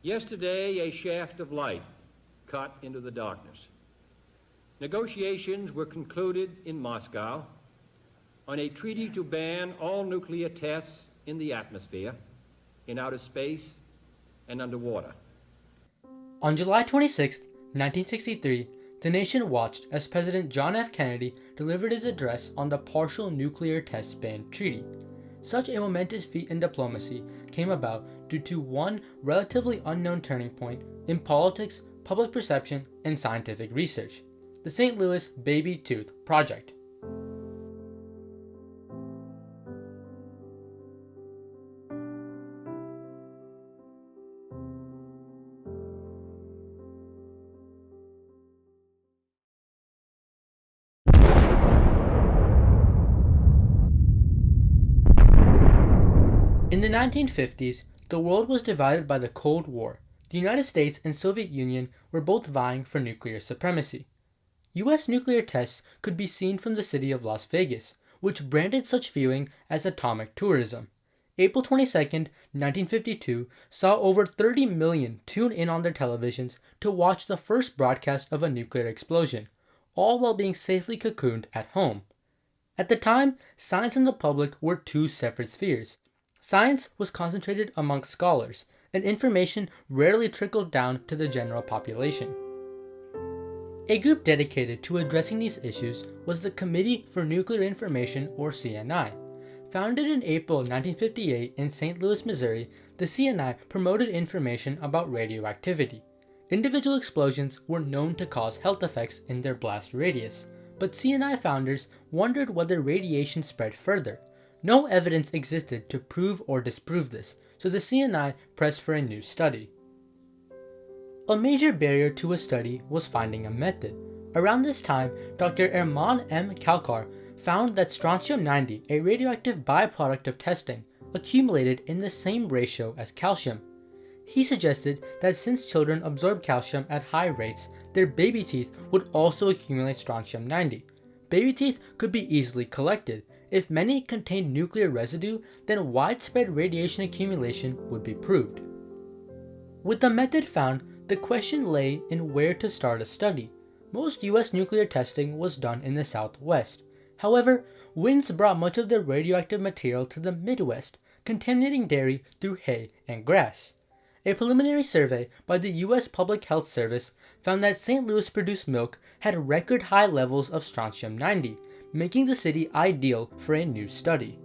Yesterday, a shaft of light cut into the darkness. Negotiations were concluded in Moscow on a treaty to ban all nuclear tests in the atmosphere, in outer space, and underwater. On July 26, 1963, the nation watched as President John F. Kennedy delivered his address on the Partial Nuclear Test Ban Treaty. Such a momentous feat in diplomacy came about due to one relatively unknown turning point in politics, public perception, and scientific research: the St. Louis Baby Tooth Project. In the 1950s, the world was divided by the Cold War. The United States and Soviet Union were both vying for nuclear supremacy. U.S. nuclear tests could be seen from the city of Las Vegas, which branded such viewing as atomic tourism. April 22, 1952, saw over 30 million tune in on their televisions to watch the first broadcast of a nuclear explosion, all while being safely cocooned at home. At the time, science and the public were two separate spheres. Science was concentrated among scholars, and information rarely trickled down to the general population. A group dedicated to addressing these issues was the Committee for Nuclear Information, or CNI. Founded in April 1958 in St. Louis, Missouri, the CNI promoted information about radioactivity. Individual explosions were known to cause health effects in their blast radius, but CNI founders wondered whether radiation spread further. No evidence existed to prove or disprove this, so the CNI pressed for a new study. A major barrier to a study was finding a method. Around this time, Dr. Erman M. Kalkar found that strontium-90, a radioactive byproduct of testing, accumulated in the same ratio as calcium. He suggested that since children absorb calcium at high rates, their baby teeth would also accumulate strontium-90. Baby teeth could be easily collected. If many contained nuclear residue, then widespread radiation accumulation would be proved. With the method found, the question lay in where to start a study. Most U.S. nuclear testing was done in the Southwest. However, winds brought much of the radioactive material to the Midwest, contaminating dairy through hay and grass. A preliminary survey by the U.S. Public Health Service found that St. Louis produced milk had record high levels of strontium-90, making the city ideal for a new study.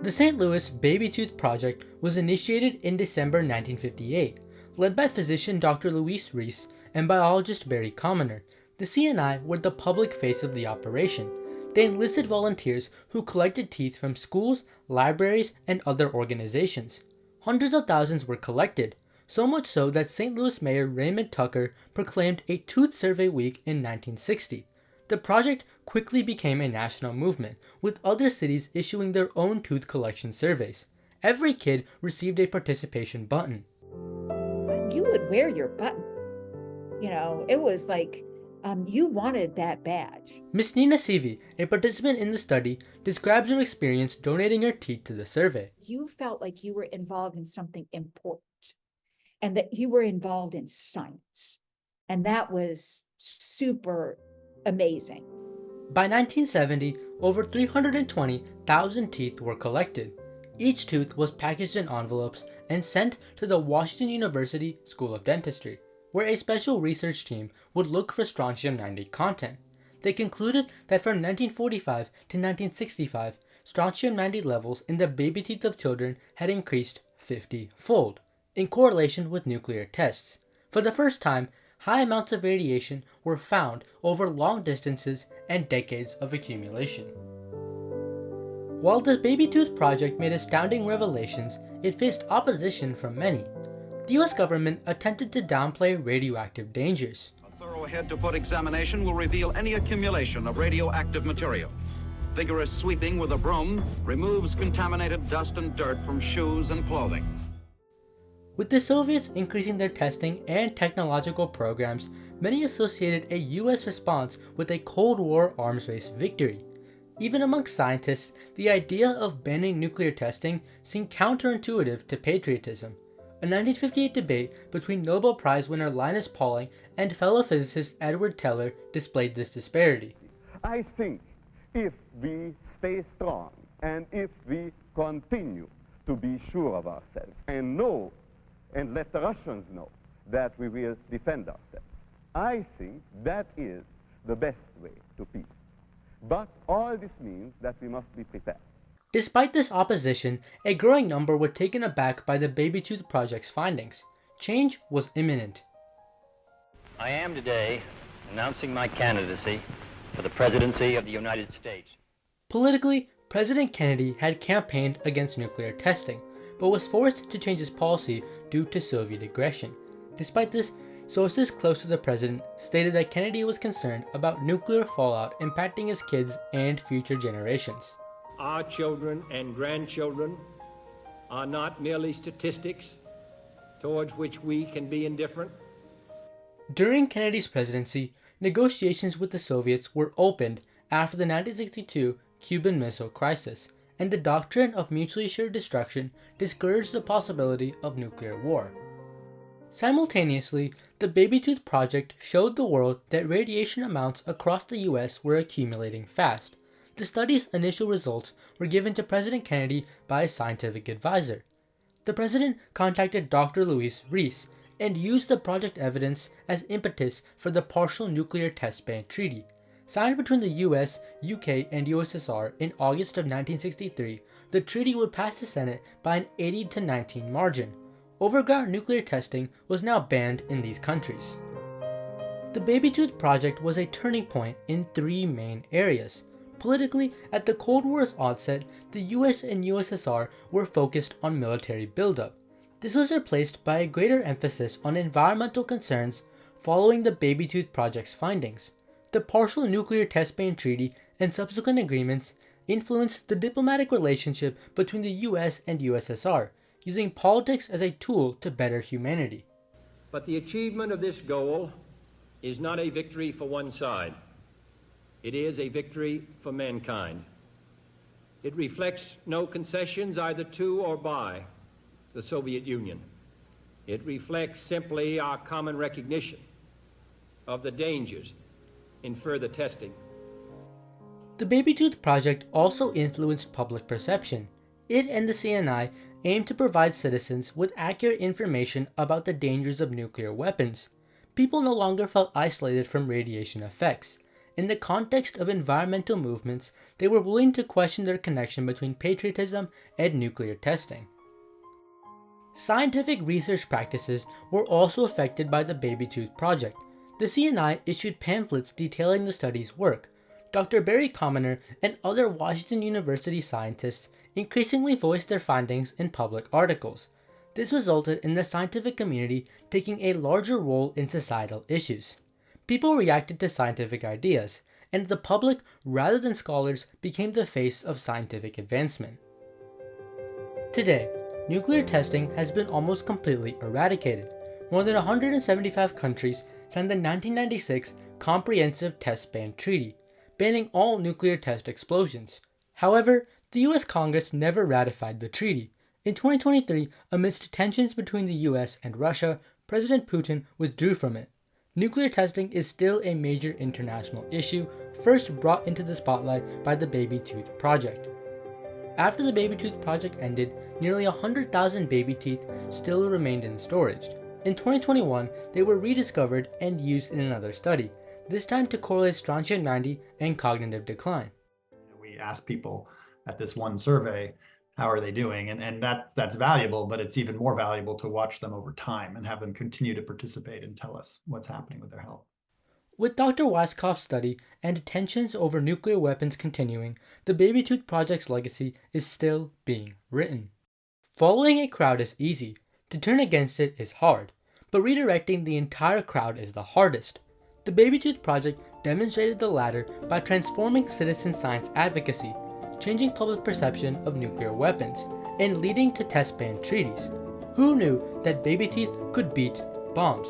The St. Louis Baby Tooth Project was initiated in December 1958. Led by physician Dr. Luis Reese and biologist Barry Commoner, the CNI were the public face of the operation. They enlisted volunteers who collected teeth from schools, libraries, and other organizations. Hundreds of thousands were collected, so much so that St. Louis Mayor Raymond Tucker proclaimed a Tooth Survey Week in 1960. The project quickly became a national movement, with other cities issuing their own tooth collection surveys. Every kid received a participation button. You would wear your button. You know, it was like you wanted that badge. Miss Nina Seavey, a participant in the study, describes her experience donating her teeth to the survey. You felt like you were involved in something important and that you were involved in science. And that was super amazing. By 1970, over 320,000 teeth were collected. Each tooth was packaged in envelopes and sent to the Washington University School of Dentistry, where a special research team would look for strontium-90 content. They concluded that from 1945 to 1965, strontium-90 levels in the baby teeth of children had increased 50-fold, in correlation with nuclear tests. For the first time, high amounts of radiation were found over long distances and decades of accumulation. While the Baby Tooth Project made astounding revelations, it faced opposition from many. The U.S. government attempted to downplay radioactive dangers. A thorough head-to-foot examination will reveal any accumulation of radioactive material. Vigorous sweeping with a broom removes contaminated dust and dirt from shoes and clothing. With the Soviets increasing their testing and technological programs, many associated a U.S. response with a Cold War arms race victory. Even among scientists, the idea of banning nuclear testing seemed counterintuitive to patriotism. A 1958 debate between Nobel Prize winner Linus Pauling and fellow physicist Edward Teller displayed this disparity. I think if we stay strong and if we continue to be sure of ourselves and know and let the Russians know that we will defend ourselves, I think that is the best way to peace. But all this means that we must be prepared. Despite this opposition, a growing number were taken aback by the Baby Tooth Project's findings. Change was imminent. I am today announcing my candidacy for the presidency of the United States. Politically, President Kennedy had campaigned against nuclear testing, but was forced to change his policy due to Soviet aggression. Despite this, sources close to the president stated that Kennedy was concerned about nuclear fallout impacting his kids and future generations. Our children and grandchildren are not merely statistics towards which we can be indifferent. During Kennedy's presidency, negotiations with the Soviets were opened after the 1962 Cuban Missile Crisis, and the doctrine of mutually assured destruction discouraged the possibility of nuclear war. Simultaneously, the Baby Tooth Project showed the world that radiation amounts across the US were accumulating fast. The study's initial results were given to President Kennedy by a scientific advisor. The president contacted Dr. Louis Rees and used the project evidence as impetus for the Partial Nuclear Test Ban Treaty. Signed between the US, UK, and USSR in August of 1963, the treaty would pass the Senate by an 80-19 margin. Overground nuclear testing was now banned in these countries. The Baby Tooth Project was a turning point in three main areas. Politically, at the Cold War's onset, the US and USSR were focused on military buildup. This was replaced by a greater emphasis on environmental concerns following the Baby Tooth Project's findings. The Partial Nuclear Test Ban Treaty and subsequent agreements influenced the diplomatic relationship between the US and USSR, using politics as a tool to better humanity. But the achievement of this goal is not a victory for one side. It is a victory for mankind. It reflects no concessions either to or by the Soviet Union. It reflects simply our common recognition of the dangers in further testing. The Baby Tooth Project also influenced public perception. It and the CNI aimed to provide citizens with accurate information about the dangers of nuclear weapons. People no longer felt isolated from radiation effects. In the context of environmental movements, they were willing to question their connection between patriotism and nuclear testing. Scientific research practices were also affected by the Baby Tooth Project. The CNI issued pamphlets detailing the study's work. Dr. Barry Commoner and other Washington University scientists increasingly voiced their findings in public articles. This resulted in the scientific community taking a larger role in societal issues. People reacted to scientific ideas, and the public, rather than scholars, became the face of scientific advancement. Today, nuclear testing has been almost completely eradicated. More than 175 countries signed the 1996 Comprehensive Test Ban Treaty, banning all nuclear test explosions. However, the US Congress never ratified the treaty. In 2023, amidst tensions between the US and Russia, President Putin withdrew from it. Nuclear testing is still a major international issue, first brought into the spotlight by the Baby Tooth Project. After the Baby Tooth Project ended, nearly 100,000 baby teeth still remained in storage. In 2021, they were rediscovered and used in another study, this time to correlate strontium-90 and cognitive decline. We asked people at this one survey, how are they doing? And that's valuable, but it's even more valuable to watch them over time and have them continue to participate and tell us what's happening with their health. With Dr. Weiskopf's study and tensions over nuclear weapons continuing, the Baby Tooth Project's legacy is still being written. Following a crowd is easy, to turn against it is hard, but redirecting the entire crowd is the hardest. The Baby Tooth Project demonstrated the latter by transforming citizen science advocacy, changing public perception of nuclear weapons, and leading to test ban treaties. Who knew that baby teeth could beat bombs?